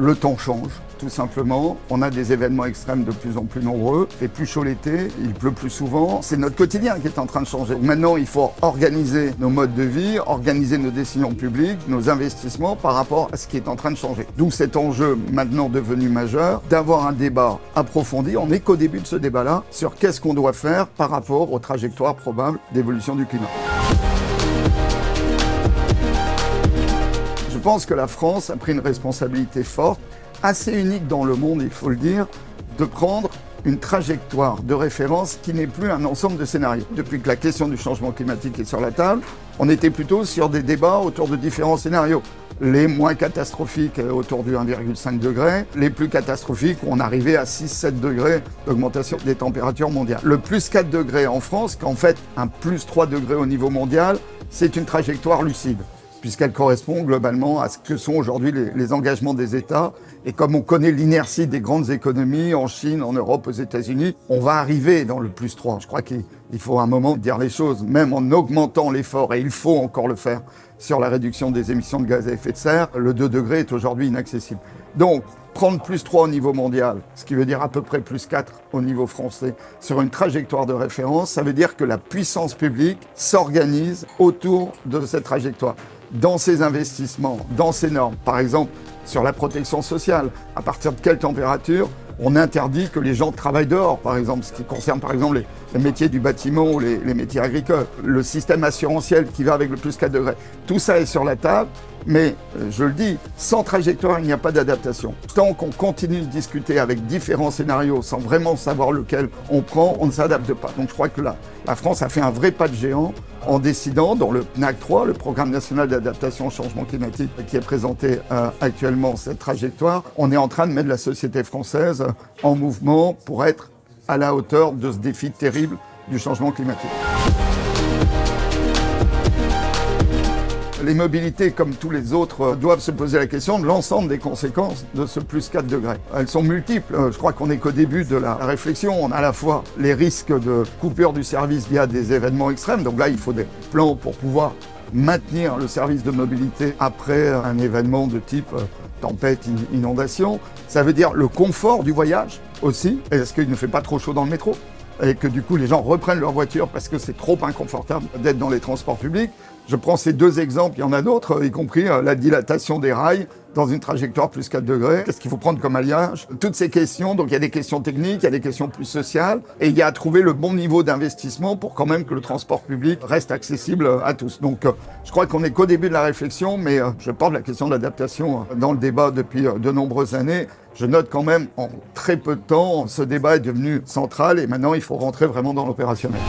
Le temps change, tout simplement. On a des événements extrêmes de plus en plus nombreux. Il fait plus chaud l'été, il pleut plus souvent. C'est notre quotidien qui est en train de changer. Maintenant, il faut organiser nos modes de vie, organiser nos décisions publiques, nos investissements par rapport à ce qui est en train de changer. D'où cet enjeu maintenant devenu majeur d'avoir un débat approfondi. On n'est qu'au début de ce débat-là sur qu'est-ce qu'on doit faire par rapport aux trajectoires probables d'évolution du climat. Je pense que la France a pris une responsabilité forte, assez unique dans le monde, il faut le dire, de prendre une trajectoire de référence qui n'est plus un ensemble de scénarios. Depuis que la question du changement climatique est sur la table, on était plutôt sur des débats autour de différents scénarios. Les moins catastrophiques autour du 1,5 degré, les plus catastrophiques où on arrivait à 6-7 degrés d'augmentation des températures mondiales. Le plus 4 degrés en France, qu'en fait un plus 3 degrés au niveau mondial, c'est une trajectoire lucide, puisqu'elle correspond globalement à ce que sont aujourd'hui les engagements des États. Et comme on connaît l'inertie des grandes économies en Chine, en Europe, aux États-Unis, on va arriver dans le plus 3. Je crois qu'il faut un moment dire les choses, même en augmentant l'effort, et il faut encore le faire, sur la réduction des émissions de gaz à effet de serre. Le 2 degrés est aujourd'hui inaccessible. Donc, prendre plus 3 au niveau mondial, ce qui veut dire à peu près plus 4 au niveau français, sur une trajectoire de référence, ça veut dire que la puissance publique s'organise autour de cette trajectoire, dans ses investissements, dans ses normes. Par exemple, sur la protection sociale, à partir de quelle température on interdit que les gens travaillent dehors, par exemple, ce qui concerne par exemple les métiers du bâtiment ou les métiers agricoles. Le système assurantiel qui va avec le plus 4 degrés. Tout ça est sur la table, mais je le dis, sans trajectoire, il n'y a pas d'adaptation. Tant qu'on continue de discuter avec différents scénarios sans vraiment savoir lequel on prend, on ne s'adapte pas. Donc je crois que la France a fait un vrai pas de géant en décidant, dans le PNAC 3, le Programme national d'adaptation au changement climatique, qui est présenté actuellement, cette trajectoire, on est en train de mettre la société française en mouvement pour être à la hauteur de ce défi terrible du changement climatique. Les mobilités, comme tous les autres, doivent se poser la question de l'ensemble des conséquences de ce plus 4 degrés. Elles sont multiples. Je crois qu'on n'est qu'au début de la réflexion. On a à la fois les risques de coupure du service via des événements extrêmes. Donc là, il faut des plans pour pouvoir maintenir le service de mobilité après un événement de type tempête, inondation. Ça veut dire le confort du voyage aussi. Est-ce qu'il ne fait pas trop chaud dans le métro ? Et que du coup, les gens reprennent leur voiture parce que c'est trop inconfortable d'être dans les transports publics. Je prends ces deux exemples, il y en a d'autres, y compris la dilatation des rails dans une trajectoire plus 4 degrés. Qu'est-ce qu'il faut prendre comme alliage? Toutes ces questions, donc il y a des questions techniques, il y a des questions plus sociales, et il y a à trouver le bon niveau d'investissement pour quand même que le transport public reste accessible à tous. Donc je crois qu'on n'est qu'au début de la réflexion, mais je porte la question de l'adaptation dans le débat depuis de nombreuses années. Je note quand même, en très peu de temps, ce débat est devenu central, et maintenant il faut rentrer vraiment dans l'opérationnel.